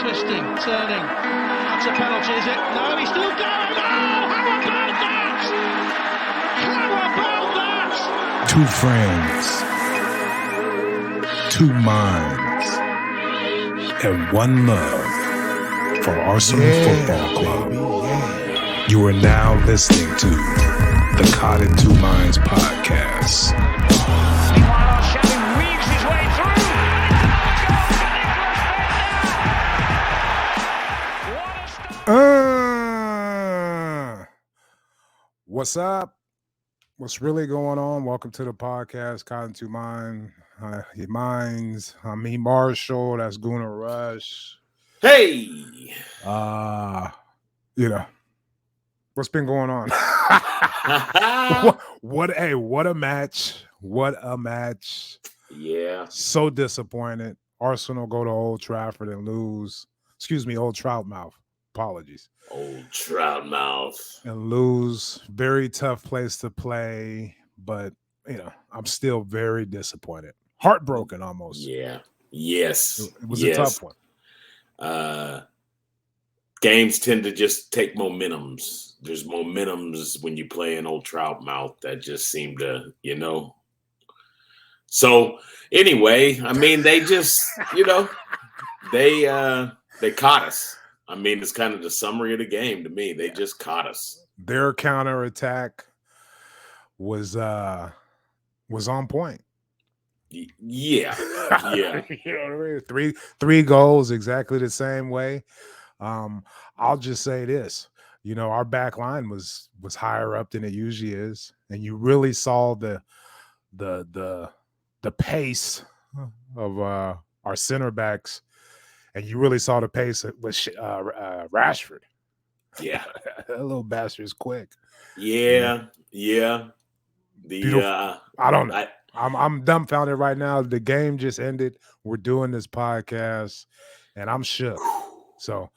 twisting, turning. That's a penalty, is it? No, he's still going. Oh, how about that? How about that? Two friends, two minds, and one love for Arsenal Football Club. You are now listening to the Caught in Two Minds podcast. Meanwhile, Shelby weaves his way through. What's up? What's really going on? Welcome to the podcast, Caught in Two Minds. Your minds. I'm me, Marshall. That's Guna Rush. Hey, What's been going on? What a match. What a match. Yeah. So disappointed. Arsenal go to Old Trafford and lose. Old Troutmouth. Apologies. Old Troutmouth. And lose. Very tough place to play. But, I'm still very disappointed. Heartbroken almost. Yeah. Yes. It was a tough one. Games tend to just take momentums. There's momentums when you play an Old Troutmouth that just seem to, So anyway, I mean, they just, they caught us. I mean, it's kind of the summary of the game to me. They just caught us. Their counterattack was on point. Yeah. Yeah. Three goals exactly the same way. I'll just say this. Our back line was higher up than it usually is, and you really saw the pace of our center backs, and you really saw the pace with Rashford. Yeah, that little bastard's quick. Yeah. I don't know. I'm dumbfounded right now. The game just ended. We're doing this podcast, and I'm shook. So,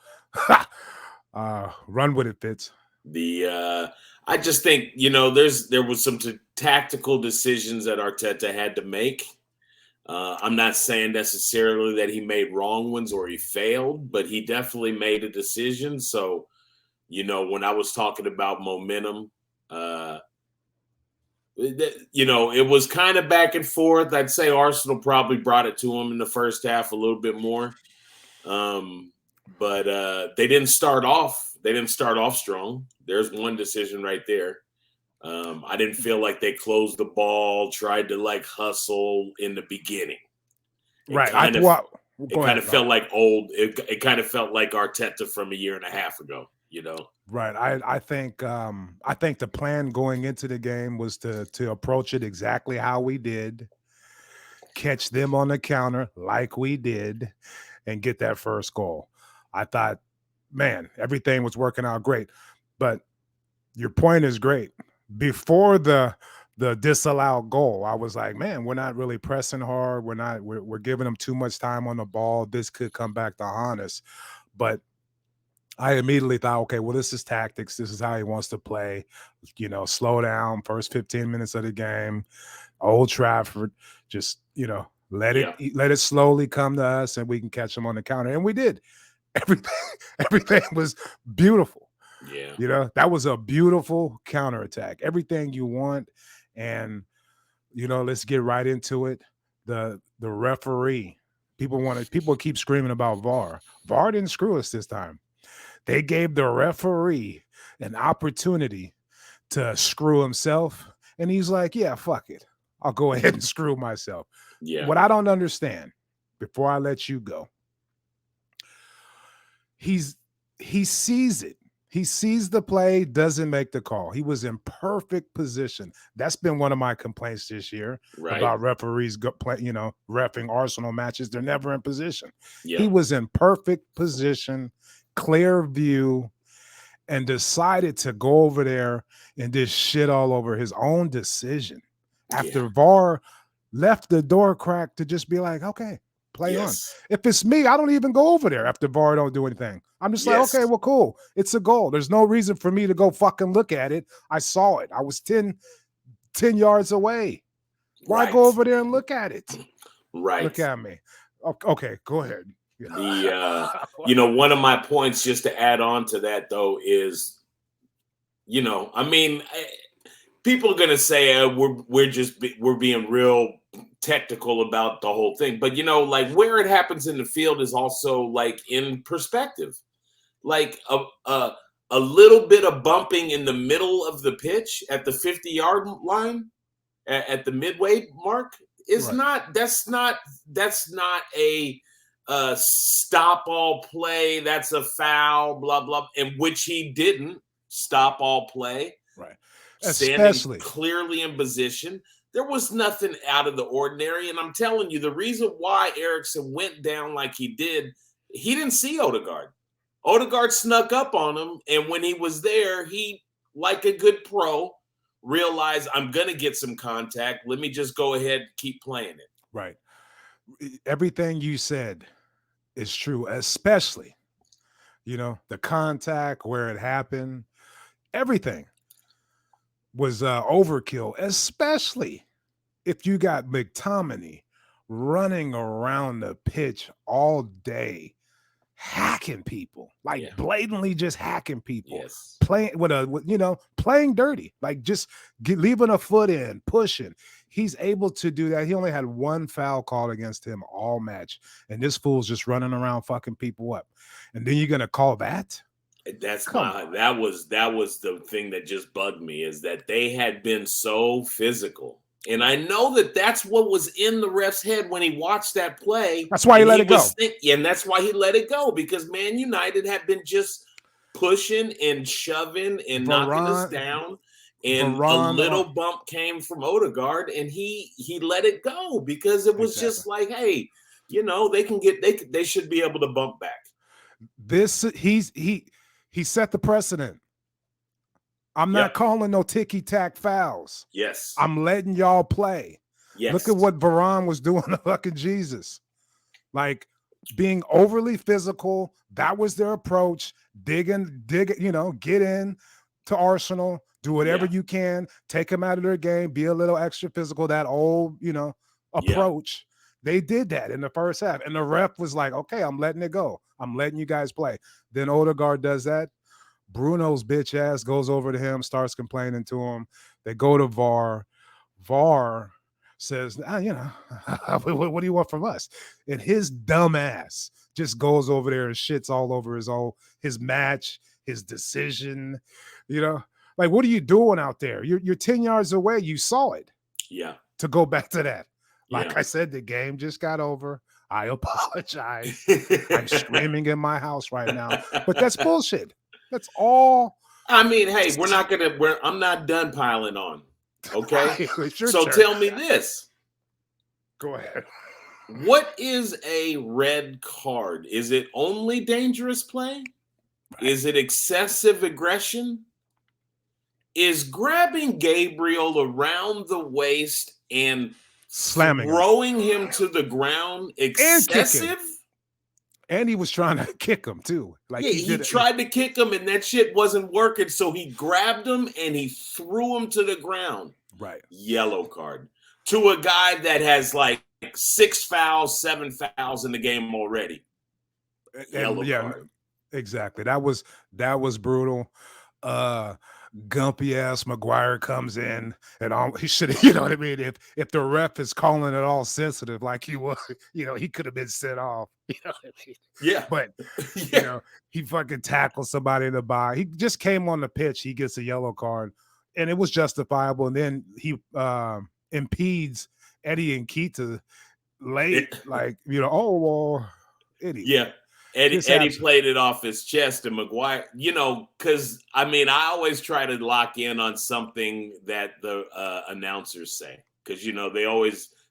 run with it, Fitz. I just think there was some tactical decisions that Arteta had to make. I'm not saying necessarily that he made wrong ones or he failed, but he definitely made a decision. So, when I was talking about momentum, it was kind of back and forth. I'd say Arsenal probably brought it to him in the first half a little bit more. But they didn't start off. They didn't start off strong. There's one decision right there. I didn't feel like they closed the ball, tried to hustle in the beginning. Right. It kind of felt like Arteta from a year and a half ago. Right. I think the plan going into the game was to approach it exactly how we did, catch them on the counter like we did, and get that first goal. I thought, man, everything was working out great. But your point is great. Before the disallowed goal, I was like, man, we're not really pressing hard. We're giving them too much time on the ball. This could come back to haunt us. But I immediately thought, okay, well, this is tactics. This is how he wants to play. Slow down, first 15 minutes of the game. Old Trafford, just, let it slowly come to us, and we can catch them on the counter. And we did. Everything was beautiful. Yeah. That was a beautiful counterattack. Everything you want. And, let's get right into it. The referee. People keep screaming about VAR. VAR didn't screw us this time. They gave the referee an opportunity to screw himself. And he's like, yeah, fuck it. I'll go ahead and screw myself. Yeah. What I don't understand, before I let you go, he sees it. He sees the play, doesn't make the call. He was in perfect position. That's been one of my complaints this year about referees reffing Arsenal matches. They're never in position. Yeah. He was in perfect position, clear view, and decided to go over there and just shit all over his own decision. After VAR left the door cracked to just be like, okay, play on. If it's me, I don't even go over there after VAR don't do anything. I'm just like, okay, well, cool. It's a goal. There's no reason for me to go fucking look at it. I saw it. I was 10 yards away. Why go over there and look at it? Right. Look at me. Okay, go ahead. The one of my points, just to add on to that though, is, people are gonna say we're being real technical about the whole thing, but like where it happens in the field is also like in perspective. Like a little bit of bumping in the middle of the pitch at the 50-yard line at the midway mark is that's not a stop all play. That's a foul, blah, blah, in which he didn't stop all play. Right. Standing clearly in position. There was nothing out of the ordinary. And I'm telling you, the reason why Eriksson went down like he did, he didn't see Odegaard. Odegaard snuck up on him. And when he was there, he, like a good pro, realized I'm going to get some contact. Let me just go ahead and keep playing it. Right. Everything you said is true, especially, the contact, where it happened, everything was overkill, especially if you got McTominay running around the pitch all day, hacking people, blatantly just hacking people, playing playing dirty, like just leaving a foot in, pushing. He's able to do that. He only had one foul called against him all match, and this fool's just running around fucking people up. And then you're gonna call that? That was the thing that just bugged me, is that they had been so physical. And I know that that's what was in the ref's head when he watched that play. That's why he let it go. And that's why he let it go, because Man United had been just pushing and shoving and knocking us down. And a little bump came from Odegaard, and he let it go, because it was just like, hey, they should be able to bump back. He set the precedent. I'm not calling no ticky-tack fouls. Yes. I'm letting y'all play. Yes. Look at what Viera was doing to fucking Jesus. Like, being overly physical. That was their approach. Dig in, get in to Arsenal. Do whatever you can. Take them out of their game. Be a little extra physical. That old, approach. They did that in the first half. And the ref was like, okay, I'm letting it go. I'm letting you guys play. Then Odegaard does that. Bruno's bitch ass goes over to him, starts complaining to him. They go to VAR. VAR says, what do you want from us? And his dumb ass just goes over there and shits all over his match, his decision. Like, what are you doing out there? You're 10 yards away. You saw it. Yeah. To go back to that. Like I said, the game just got over. I apologize. I'm screaming in my house right now. But that's bullshit. That's all. I mean, hey, I'm not done piling on. Okay. So tell me this. Go ahead. What is a red card? Is it only dangerous play? Right. Is it excessive aggression? Is grabbing Gabriel around the waist and throwing him to the ground excessive? And he was trying to kick him too. Like he tried to kick him, and that shit wasn't working. So he grabbed him and he threw him to the ground. Right. Yellow card to a guy that has like 6 fouls, 7 fouls in the game already. Yellow card. Exactly. That was brutal. Gumpy ass Maguire comes in and he should have, what I mean? If the ref is calling it all sensitive like he was, he could have been sent off. What I mean? Yeah. But he fucking tackled somebody in the box. He just came on the pitch, he gets a yellow card, and it was justifiable. And then he impedes Eddie and Keita late, idiot. Yeah. Eddie played it off his chest, and Maguire, because I always try to lock in on something that the announcers say, because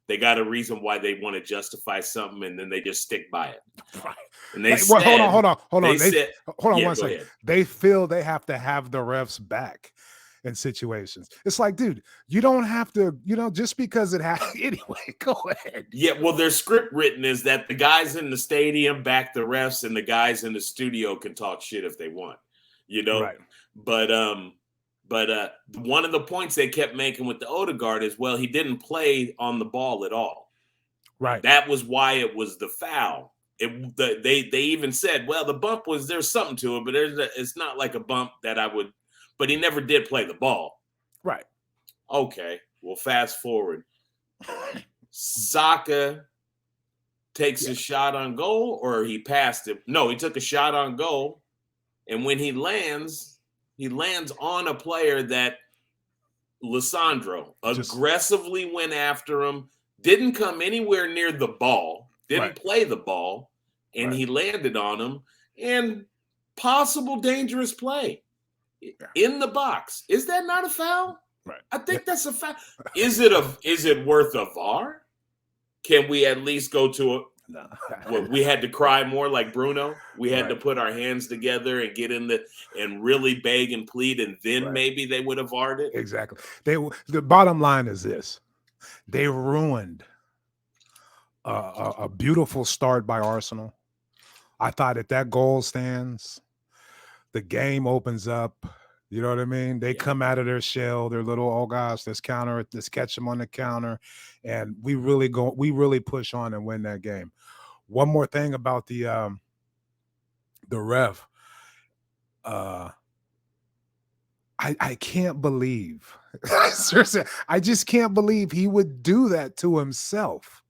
they got a reason why they want to justify something, and then they just stick by it. Right. And they hold on. Hold on 1 second. Ahead. They feel they have to have the refs back in situations. It's like, dude, you don't have to, just because it happened anyway. Go ahead. Yeah, well, their script written is that the guys in the stadium back the refs, and the guys in the studio can talk shit if they want, Right. But one of the points they kept making with the Odegaard is, he didn't play on the ball at all. Right. That was why it was the foul. They even said, well, the bump there's something to it, but it's not like a bump that I would. But he never did play the ball. Right. Okay. Well, fast forward. Saka takes a shot on goal, or he passed it. No, he took a shot on goal, and when he lands on a player that Lissandro aggressively went after him, didn't come anywhere near the ball, didn't play the ball, and he landed on him, and possible dangerous play in the box. Is that not a foul? Right. I think that's a foul. Is it worth a VAR? Can we at least go to a we had to cry more like Bruno? We had to put our hands together and get in and really beg and plead, and then maybe they would have VAR'd it. Exactly. The bottom line is this: they ruined a beautiful start by Arsenal. I thought if that goal stands, the game opens up. You know what I mean? They come out of their shell, their little, oh gosh, let's catch them on the counter. And we really push on and win that game. One more thing about the ref. I can't believe, seriously, I just can't believe he would do that to himself.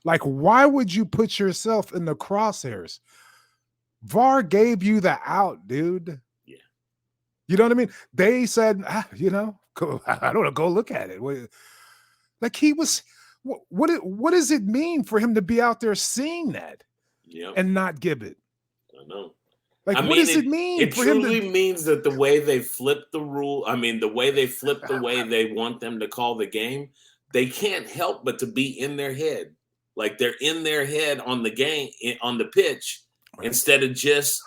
Like, why would you put yourself in the crosshairs? VAR gave you the out, dude. You know what I mean? They said, I don't know, go look at it. Like he was, what does it mean for him to be out there seeing that and not give it? I know. Like, what does it mean? It truly means that the way they flipped the rule, the way they flipped the way they want them to call the game, they can't help but to be in their head. Like they're in their head on the game, on the pitch, instead of just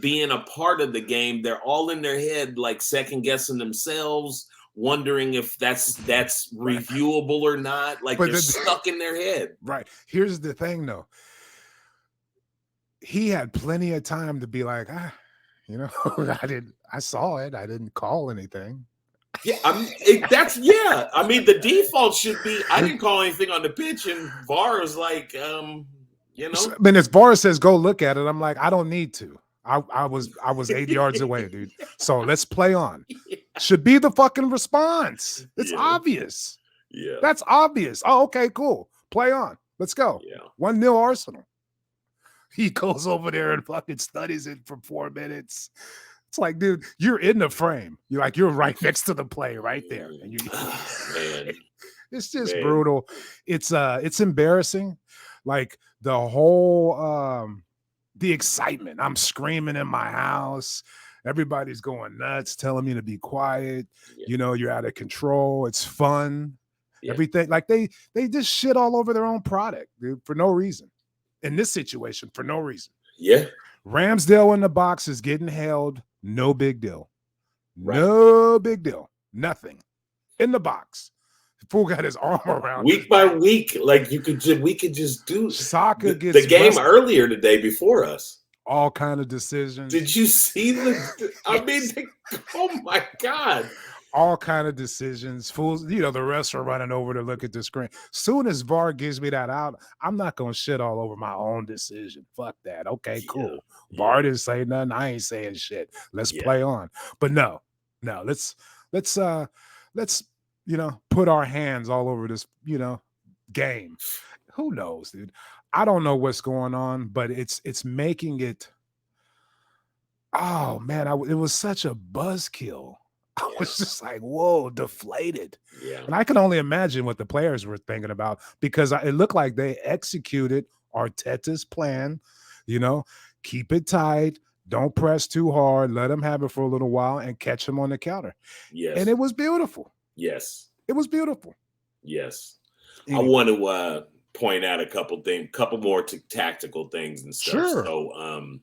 being a part of the game. They're all in their head, like second guessing themselves, wondering if that's reviewable or not. Like they're stuck in their head. Right. Here's the thing though. He had plenty of time to be like, I saw it. I didn't call anything. Yeah, the default should be I didn't call anything on the pitch, and VAR is like, But if VAR says go look at it, I'm like, I don't need to. I was 8 yards away, dude. So let's play on. Should be the fucking response. It's obvious. Yeah, that's obvious. Oh, okay, cool. Play on. Let's go. Yeah, 1-0 Arsenal. He goes over there and fucking studies it for 4 minutes. It's like, dude, you're in the frame. You're right next to the play right there. And man. It's just brutal. It's embarrassing. Like the whole the excitement. I'm screaming in my house. Everybody's going nuts, telling me to be quiet. Yeah. You're out of control. It's fun. Yeah. Everything. Like they just shit all over their own product, dude, for no reason. In this situation, for no reason. Yeah. Ramsdale in the box is getting held. No big deal. Right. No big deal. Nothing. In the box. The fool got his arm around week by week. Like we could just do Saka gets the game earlier today before us. All kind of decisions. Did you see oh my God. All kind of decisions. Fools, the refs are running over to look at the screen. Soon as VAR gives me that out, I'm not gonna shit all over my own decision. Fuck that. Okay, cool. Yeah. VAR didn't say nothing. I ain't saying shit. Let's play on. But no. Let's put our hands all over this, game. Who knows, dude? I don't know what's going on, but it's making it. Oh man, it was such a buzzkill. I was just like, whoa, deflated. Yeah. And I can only imagine what the players were thinking about, because it looked like they executed Arteta's plan, keep it tight, don't press too hard, let them have it for a little while and catch them on the counter. Yes. And it was beautiful. Yes. It was beautiful. Yes. Anyway. I want to point out a couple more tactical things and stuff. Sure. So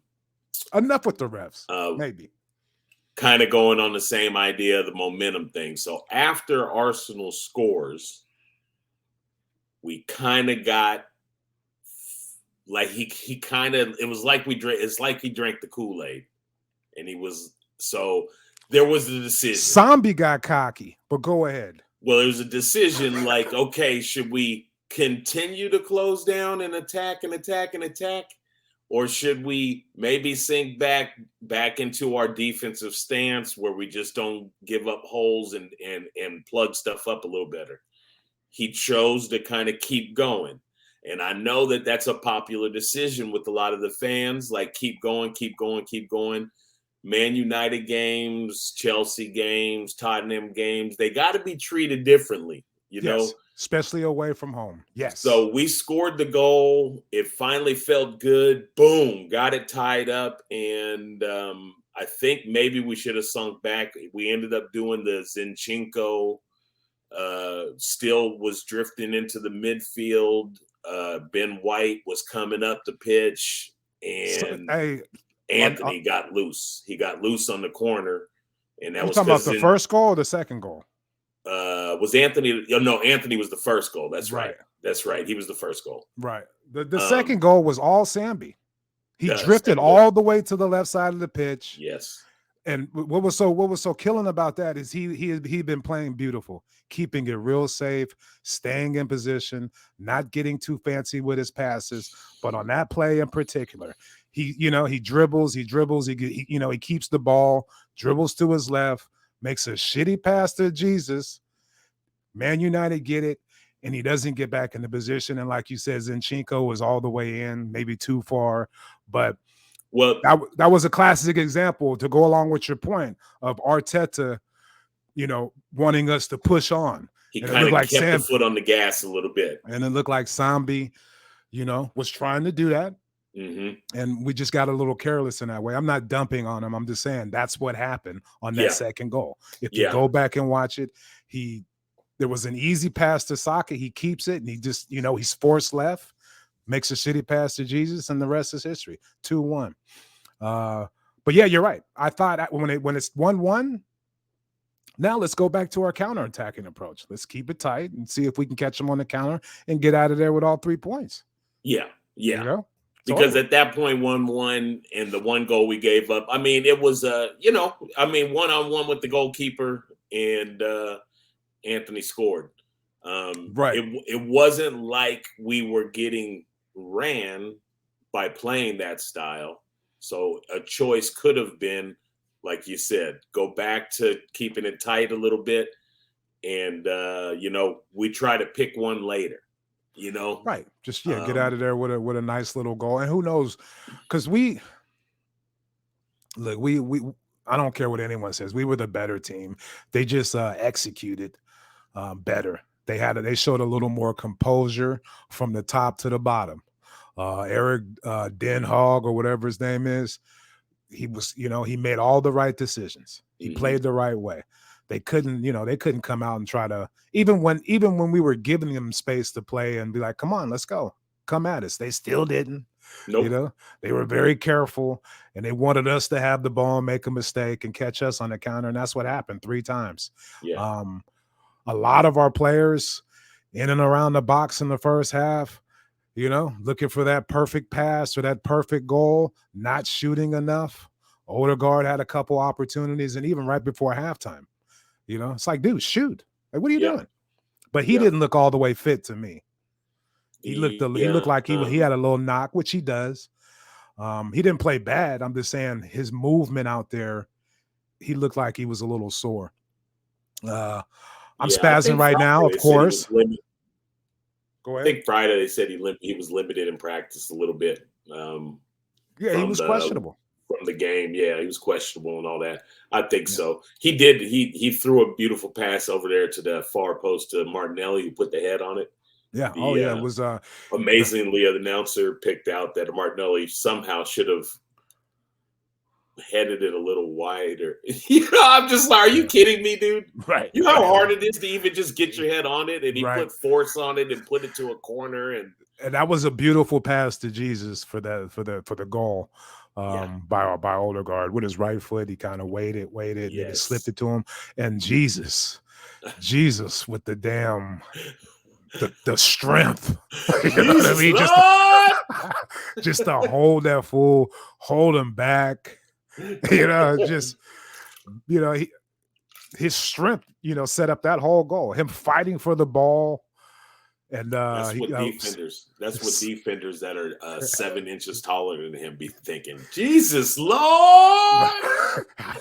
enough with the refs. Maybe. Kind of going on the same idea, the momentum thing. So after Arsenal scores, we kind of got like it was like it's like he drank the Kool-Aid, and there was a decision. Sambi got cocky, but go ahead. Well, there was a decision like, okay, should we continue to close down and attack and attack and attack? Or should we maybe sink back into our defensive stance where we just don't give up holes and plug stuff up a little better? He chose to kind of keep going. And I know that that's a popular decision with a lot of the fans, like keep going, keep going, keep going. Man United games, Chelsea games, Tottenham games, they got to be treated differently, you know? Especially away from home. Yes. So we scored the goal. It finally felt good. Boom, got it tied up. And I think maybe we should have sunk back. We ended up doing the Zinchenko, still was drifting into the midfield. Ben White was coming up the pitch, and Anthony got loose. He got loose on the corner, and that was talking about the first goal or the second goal. Was Anthony? No, Anthony was the first goal. That's right. That's right. He was the first goal. Right. The second goal was all Sambi. He drifted all the way to the left side of the pitch. Yes. And what was so killing about that is he'd been playing beautiful, keeping it real safe, staying in position, not getting too fancy with his passes. But on that play in particular, he dribbles, he keeps the ball, dribbles to his left, makes a shitty pass to Jesus. Man United get it, and he doesn't get back in the position. And like you said, Zinchenko was all the way in, maybe too far, but. Well, that was a classic example to go along with your point of Arteta, wanting us to push on. He kind of kept the foot on the gas a little bit. And it looked like Sambi, was trying to do that. Mm-hmm. And we just got a little careless in that way. I'm not dumping on him. I'm just saying that's what happened on that second goal. If you go back and watch it, there was an easy pass to Saka. He keeps it, and he just, he's forced left. Makes a shitty pass to Jesus, and the rest is history. 2-1. But yeah, you're right. I thought when it's 1-1, now let's go back to our counterattacking approach. Let's keep it tight and see if we can catch them on the counter and get out of there with all 3 points. Yeah. Because at that point, 1-1 and the one goal we gave up. I mean, it was one-on-one with the goalkeeper, and Anthony scored. Right. It wasn't like we were getting ran by playing that style. So a choice could have been, like you said, go back to keeping it tight a little bit. And, we try to pick one later, Right. Just, get out of there with a nice little goal. And who knows, because we I don't care what anyone says. We were the better team. They just executed better. They showed a little more composure from the top to the bottom. Eric Den Haag, or whatever his name is, he made all the right decisions. He played the right way. They couldn't come out and try to, even when we were giving them space to play and be like, come on, let's go. Come at us. They still didn't. Nope. They were very careful, and they wanted us to have the ball, make a mistake, and catch us on the counter. And that's what happened 3 times. Yeah. A lot of our players in and around the box in the first half, looking for that perfect pass or that perfect goal, not shooting enough. Odegaard had a couple opportunities, and even right before halftime, it's like, dude, shoot. Like, what are you doing? But he didn't look all the way fit to me. He looked like he had a little knock, which he does. He didn't play bad. I'm just saying his movement out there, he looked like he was a little sore. I'm spazzing right now, of course. Go ahead. I think Friday they said he was limited in practice a little bit. He was questionable from the game. Yeah, he was questionable and all that. I think so. He did. He threw a beautiful pass over there to the far post to Martinelli, who put the head on it. Yeah. It was amazingly. The announcer picked out that Martinelli somehow should have headed it a little wider. I'm just like, are you kidding me, dude? Right. You know how hard it is to even just get your head on it, and he put force on it and put it to a corner, and that was a beautiful pass to Jesus for the goal. By Odegaard with his right foot. He kind of waited, and he slipped it to him. And Jesus with the damn the strength. You know what I mean? Just to hold that fool, hold him back. His strength, set up that whole goal. Him fighting for the ball, And That's what defenders. That's what defenders that are 7 inches taller than him be thinking. Jesus Lord! How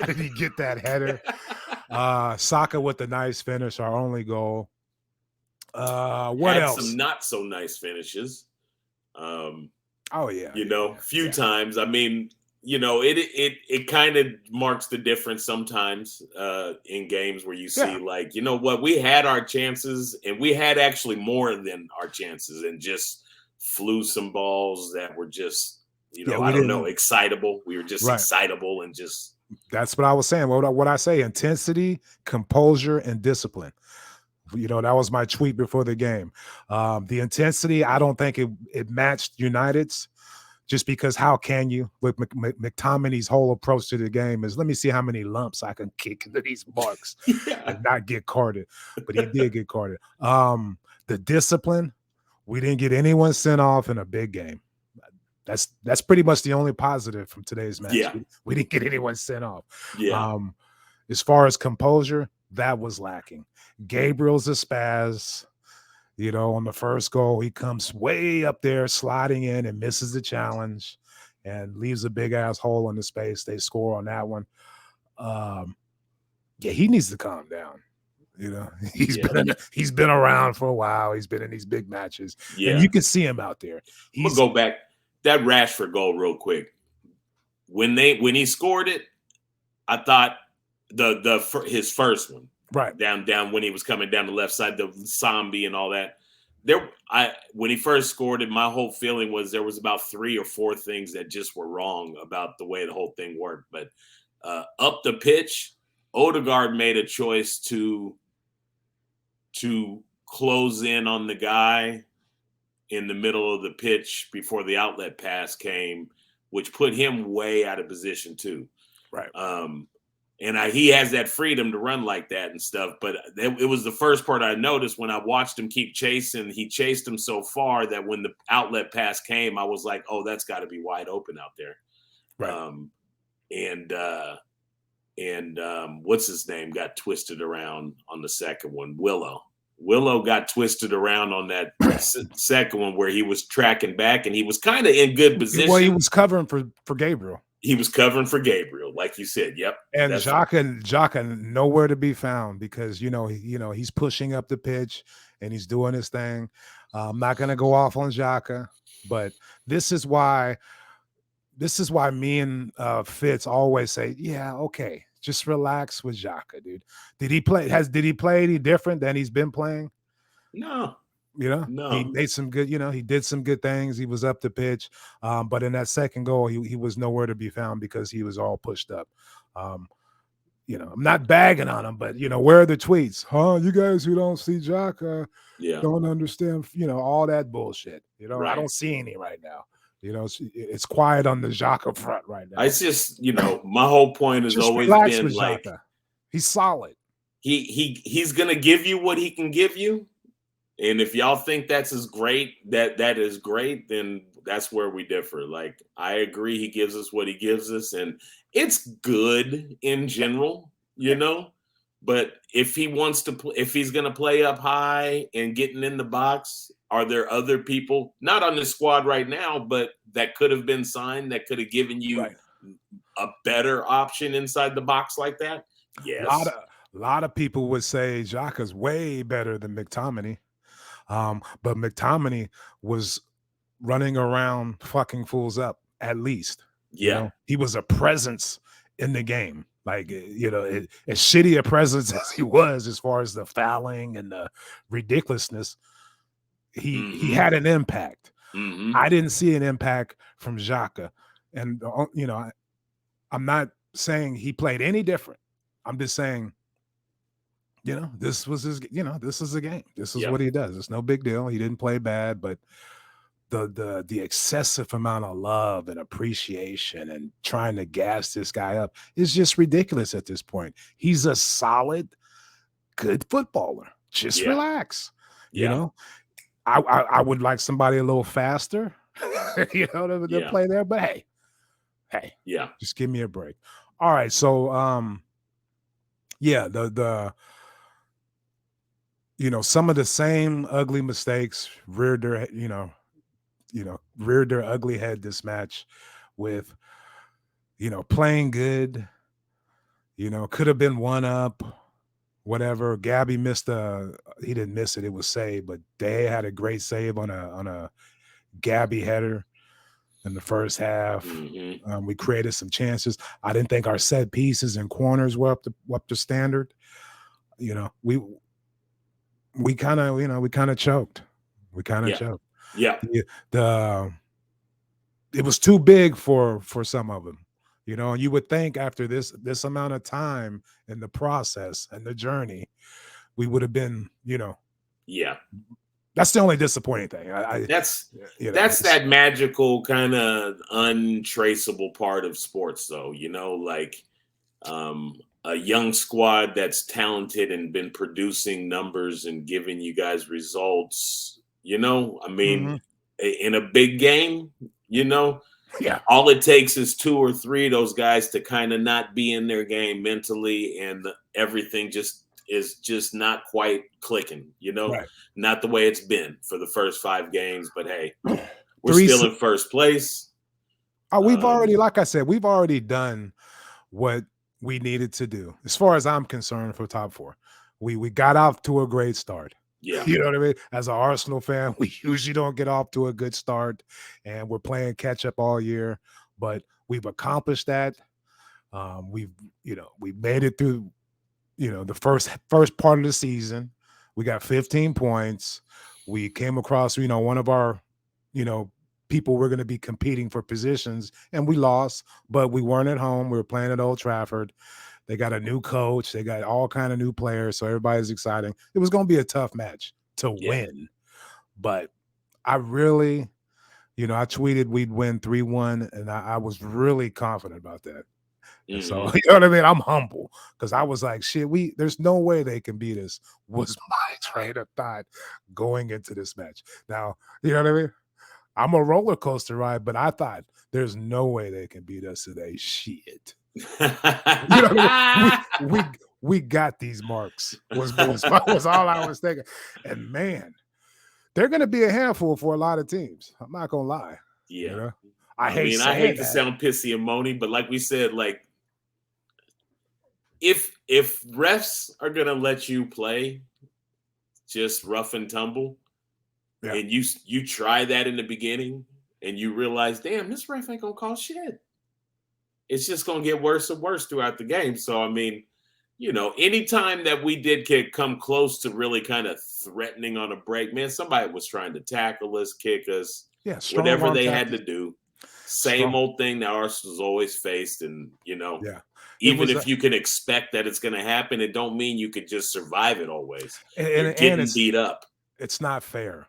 did he get that header? Saka with the nice finish, our only goal. What else? Some not so nice finishes. Oh yeah, few times. I mean, it kind of marks the difference sometimes in games where you see like, we had our chances and we had actually more than our chances and just flew some balls that were just, excitable. We were just excitable and just. That's what I was saying. What I say, intensity, composure, and discipline. That was my tweet before the game. The intensity, I don't think it matched United's. Just because how can you? With McTominay's whole approach to the game is, let me see how many lumps I can kick into these marks and not get carded. But he did get carded. The discipline, we didn't get anyone sent off in a big game. That's pretty much the only positive from today's match. Yeah. We didn't get anyone sent off. Yeah. As far as composure, that was lacking. Gabriel's a spaz. On the first goal, he comes way up there, sliding in and misses the challenge and leaves a big ass hole in the space. They score on that one. He needs to calm down. He's been around for a while. He's been in these big matches. Yeah. And you can see him out there. I'm gonna go back that Rashford goal real quick. When he scored it, I thought his first one. Right. Down when he was coming down the left side, the Sambi and all that. When he first scored it, my whole feeling was there was about 3 or 4 things that just were wrong about the way the whole thing worked. But up the pitch, Odegaard made a choice to close in on the guy in the middle of the pitch before the outlet pass came, which put him way out of position too. Right. And he has that freedom to run like that and stuff. But it was the first part I noticed when I watched him keep chasing. He chased him so far that when the outlet pass came, I was like, oh, that's got to be wide open out there. Right. What's his name got twisted around on the second one? Willow got twisted around on that second one where he was tracking back and he was kind of in good position. Well, he was covering for Gabriel. He was covering for Gabriel, like you said. Yep. And Xhaka nowhere to be found because he's pushing up the pitch and he's doing his thing. I'm not going to go off on Xhaka, but this is why me and Fitz always say, yeah, okay, just relax with Xhaka, dude. Did he play any different than he's been playing? No. No. He made some good, he did some good things. He was up the pitch. But in that second goal, he was nowhere to be found because he was all pushed up. I'm not bagging on him, but where are the tweets? You guys who don't see Xhaka don't understand, all that bullshit. Right. I don't see any right now. It's quiet on the Xhaka front right now. It's just, my whole point has always been like Xhaka. He's solid. He's gonna give you what he can give you. And if y'all think that's as great, that is great, then that's where we differ. Like, I agree, he gives us what he gives us, and it's good in general, But if he wants to, if he's going to play up high and getting in the box, are there other people not on the squad right now, but that could have been signed that could have given you a better option inside the box like that? Yes. A lot of people would say Xhaka's way better than McTominay. But McTominay was running around fucking fools up at least. Yeah. He was a presence in the game. Like, as shitty a presence as he was as far as the fouling and the ridiculousness, he had an impact. Mm-hmm. I didn't see an impact from Xhaka. And, I'm not saying he played any different. I'm just saying, this was his, this is a game. This is what he does. It's no big deal. He didn't play bad, but the excessive amount of love and appreciation and trying to gas this guy up is just ridiculous at this point. He's a solid, good footballer. Just relax. I would like somebody a little faster, to play there. But hey, just give me a break. All right, so some of the same ugly mistakes reared their ugly head this match with, playing good, could have been one up, whatever. Gabby he didn't miss it. It was saved, but they had a great save on a Gabby header in the first half. Mm-hmm. We created some chances. I didn't think our set pieces and corners were up to standard. We kind of choked. We kind of choked. Yeah. It was too big for some of them. And you would think after this amount of time in the process and the journey, we would have been, Yeah. That's the only disappointing thing. That's that magical kind of untraceable part of sports, though. Like a young squad that's talented and been producing numbers and giving you guys results. In a big game, yeah, all it takes is 2 or 3 of those guys to kind of not be in their game mentally, and everything is just not quite clicking, right. Not the way it's been for the first 5 games, but hey, we're still in first place. We've already done what we needed to do as far as I'm concerned for top 4. We got off to a great start. Yeah. You know what I mean? As an Arsenal fan, we usually don't get off to a good start, and we're playing catch up all year, but we've accomplished that. We've made it through, the first part of the season. We got 15 points. We came across, one of our, people we're going to be competing for positions, and we lost, but we weren't at home. We were playing at Old Trafford. They got a new coach. They got all kind of new players, so everybody's exciting. It was going to be a tough match to win, but I really, I tweeted we'd win 3-1, and I was really confident about that. And so, you know what I mean? I'm humble because I was like, shit, there's no way they can beat us, was my train of thought going into this match. Now, you know what I mean? I'm a roller coaster ride, but I thought there's no way they can beat us today. Shit. We got these marks was all I was thinking. And man, they're going to be a handful for a lot of teams. I'm not going to lie. Yeah. I hate to sound pissy and moany, but like we said, like if refs are going to let you play just rough and tumble, and you try that in the beginning and you realize, damn, this ref ain't going to call shit. It's just going to get worse and worse throughout the game. So, anytime that we did come close to really kind of threatening on a break, man, somebody was trying to tackle us, kick us, whatever they had to do. Same old thing that Arsenal's always faced. And, even if you can expect that it's going to happen, it don't mean you could just survive it always. And getting beat up. It's not fair.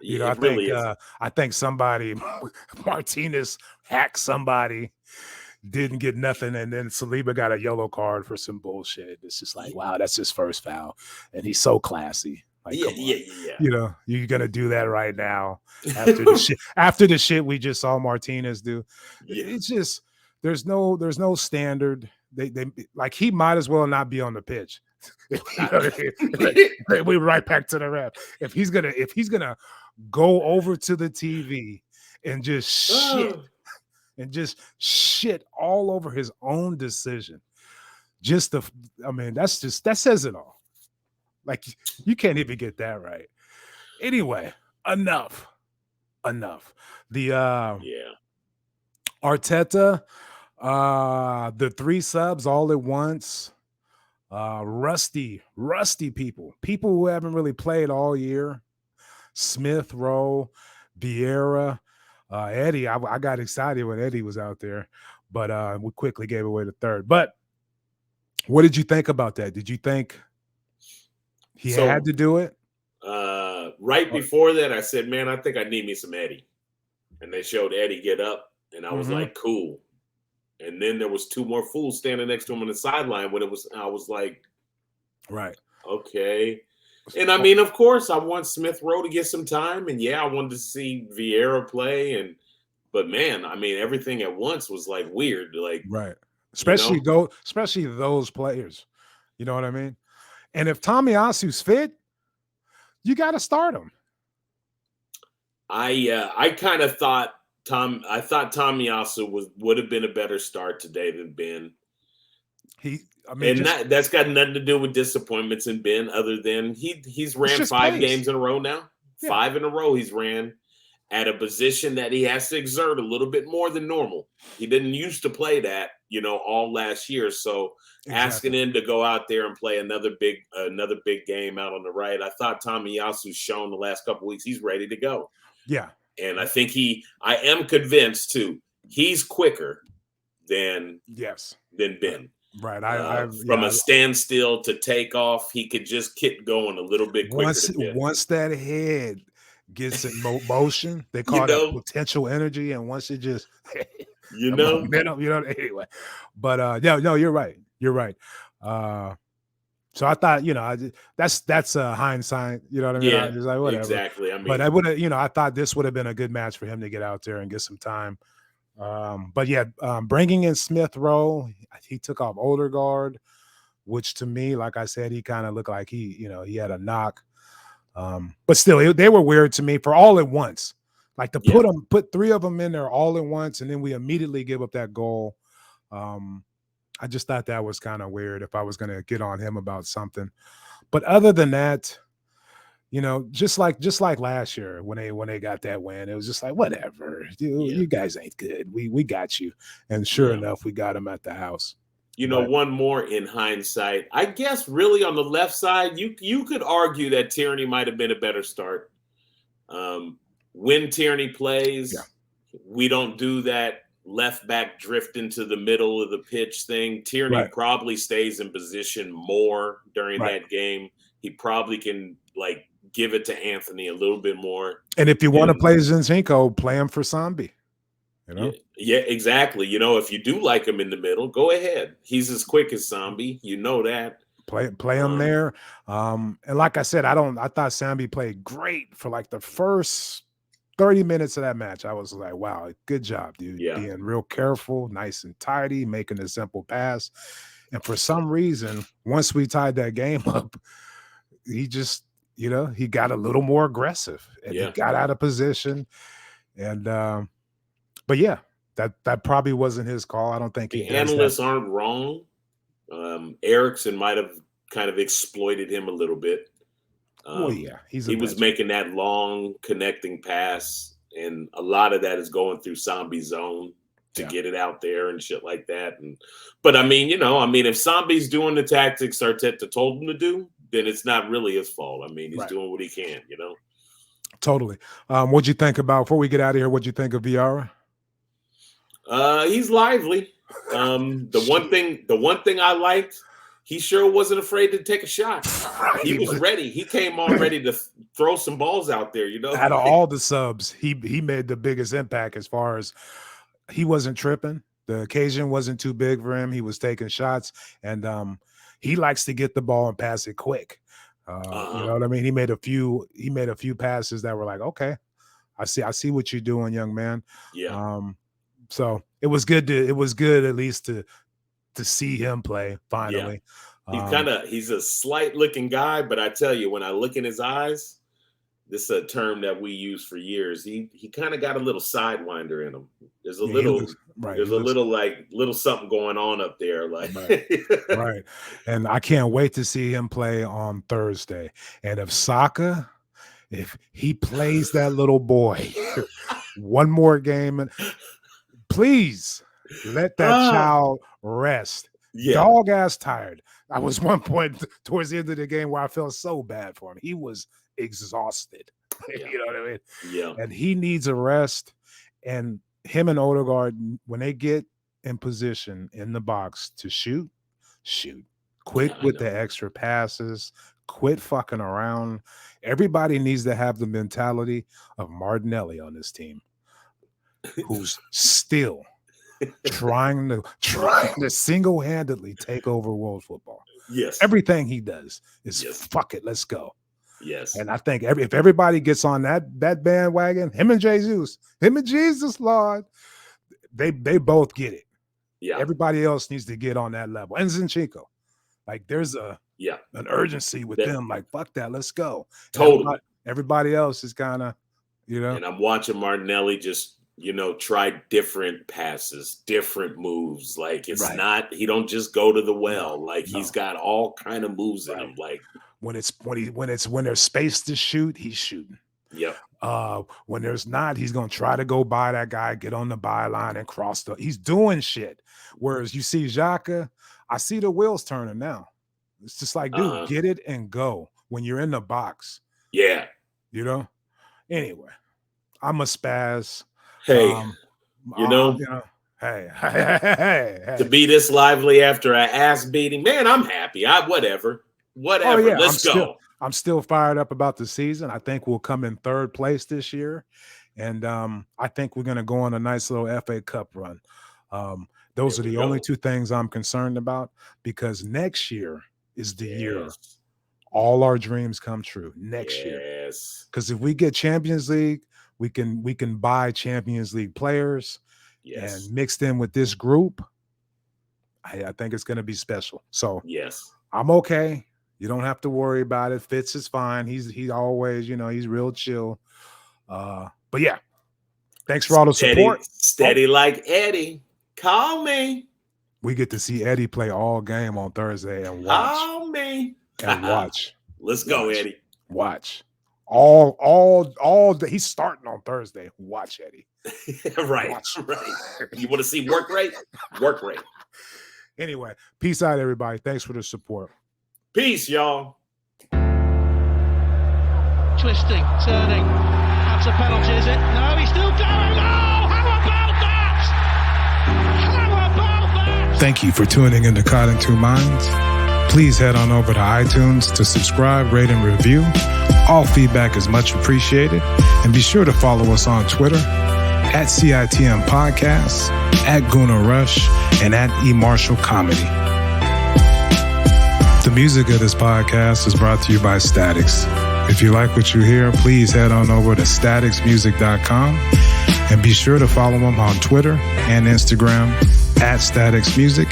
I think somebody, Martinez hacked somebody, didn't get nothing, and then Saliba got a yellow card for some bullshit. It's just like, wow, that's his first foul, and he's so classy. Like, you're gonna do that right now after the shit we just saw Martinez do. It's just there's no standard. They like he might as well not be on the pitch. We're right back to the ref. If he's gonna go over to the TV and just shit all over his own decision. That says it all. Like, you can't even get that right. Anyway, enough. The Arteta, the 3 subs all at once. Rusty people who haven't really played all year. Smith Rowe, Viera, Eddie. I got excited when Eddie was out there, but we quickly gave away the third. But what did you think about that? Did you think he had to do it? Right before that, I said, man, I think I need me some Eddie. And they showed Eddie get up, and I was like, cool. And then there was 2 more fools standing next to him on the sideline I was like, right. Okay. And I mean, of course, I want Smith Rowe to get some time. And I wanted to see Viera play. But man, I mean, everything at once was like weird. Like, right. Especially those players. You know what I mean? And if Tomiyasu's fit, you got to start him. I kind of thought Tomiyasu would have been a better start today than Ben. That's got nothing to do with disappointments in Ben, other than he's ran 5 games in a row now. Yeah. 5 in a row he's ran at a position that he has to exert a little bit more than normal. He didn't used to play that, all last year. So asking him to go out there and play another big game out on the right, I thought Tomiyasu's shown the last couple of weeks he's ready to go. Yeah. And I think I am convinced too, he's quicker than Ben. Right. From a standstill to take off, he could just get going a little bit quicker. Once that head gets in motion, they call it potential energy. And once it just, momentum, anyway. But you're right. You're right. So I thought, that's hindsight. You know what I mean? Yeah, I was like, whatever. Exactly. But I would have, I thought this would have been a good match for him to get out there and get some time. Bringing in Smith Rowe, he took off Odegaard, which to me, like I said, he kind of looked like he had a knock. But still, they were weird to me for all at once. Like to put 3 of them in there all at once, and then we immediately give up that goal. I just thought that was kind of weird if I was going to get on him about something. But other than that, just like last year when they got that win, it was just like, whatever, you guys ain't good. We got you. And sure enough, we got him at the house. One more in hindsight, I guess really on the left side, you could argue that Tierney might have been a better start. When Tierney plays, we don't do that left back drift into the middle of the pitch thing. Tierney probably stays in position more during that game. He probably can give it to Anthony a little bit more. And if you want to play Zinchenko, play him for Sambi. Yeah, exactly. If you do like him in the middle, go ahead. He's as quick as Sambi. That. Play him there. And like I said, I thought Sambi played great for the first 30 minutes of that match. I was like, wow, good job, dude. Yeah. Being real careful, nice and tidy, making a simple pass. And for some reason, once we tied that game up, he just, he got a little more aggressive and he got out of position. And but yeah, that probably wasn't his call. I don't think the analysts aren't wrong. Eriksson might have kind of exploited him a little bit. He was making that long connecting pass, and a lot of that is going through Sambi's zone to get it out there and shit like that. But if Sambi's doing the tactics Arteta told him to do, then it's not really his fault. He's doing what he can. Totally. What'd you think about before we get out of here? What'd you think of Viera? He's lively. The one thing I liked, he sure wasn't afraid to take a shot. He was ready. He came on ready to throw some balls out there, Out of all the subs, he made the biggest impact as far as he wasn't tripping. The occasion wasn't too big for him. He was taking shots, and he likes to get the ball and pass it quick. You know what I mean? He made a few passes that were like, okay, I see what you're doing, young man. Yeah. So it was good at least to see him play finally. Yeah. He's a slight looking guy, but I tell you, when I look in his eyes, this is a term that we use for years. He kind of got a little sidewinder in him. There's a little something going on up there. Right. And I can't wait to see him play on Thursday. And if he plays that little boy one more game, please let that child rest. Dog ass tired. I was one point towards the end of the game where I felt so bad for him. He was exhausted. You know what I mean? Yeah. And he needs a rest. And him and Odegaard, when they get in position in the box to shoot. Quit with the extra passes. Quit fucking around. Everybody needs to have the mentality of Martinelli on this team, who's still trying to single-handedly take over world football. Yes. Everything he does is fuck it, let's go. Yes. And I think if everybody gets on that bandwagon, him and Jesus, Lord, they both get it. Yeah. Everybody else needs to get on that level. And Zinchenko. There's a Yeah. An urgency with them. Like, fuck that. Let's go. Totally. Everybody else is kind of, And I'm watching Martinelli just, try different passes, different moves. Like it's not, he don't just go to the well. He's got all kind of moves in him. Like when there's space to shoot, he's shooting. Yep. When there's not, he's gonna try to go by that guy, get on the byline and he's doing shit. Whereas you see Xhaka, I see the wheels turning now. It's just like, dude, get it and go when you're in the box. Yeah. Anyway, I'm a spaz. Hey, hey. To be this lively after an ass beating, man, I'm happy. Whatever. Oh, yeah. Let's go. I'm still fired up about the season. I think we'll come in third place this year. And I think we're going to go on a nice little FA Cup run. Those are the only two things I'm concerned about, because next year is the year all our dreams come true. Next year. Because if we get Champions League, we can buy Champions League players and mix them with this group. I think it's going to be special. So I'm okay. You don't have to worry about it. Fitz is fine. He's always, he's real chill. But yeah, thanks for all the support. Steady like Eddie. Call me. We get to see Eddie play all game on Thursday and watch. Call me. And watch. Let's go, Eddie. Watch. All day. He's starting on Thursday. Watch, Eddie. Right. You want to see work rate? Work rate. Anyway, peace out, everybody. Thanks for the support. Peace, y'all. Twisting, turning. That's a penalty, is it? No, he's still going. Oh, how about that? How about that? Thank you for tuning into Caught in Two Minds. Please head on over to iTunes to subscribe, rate, and review. All feedback is much appreciated. And be sure to follow us on Twitter at CITM Podcasts, at Guna Rush, and at eMarshall Comedy. The music of this podcast is brought to you by Statics. If you like what you hear, please head on over to staticsmusic.com and be sure to follow them on Twitter and Instagram at Statics Music.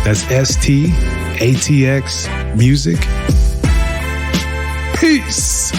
That's STATX Music. Peace.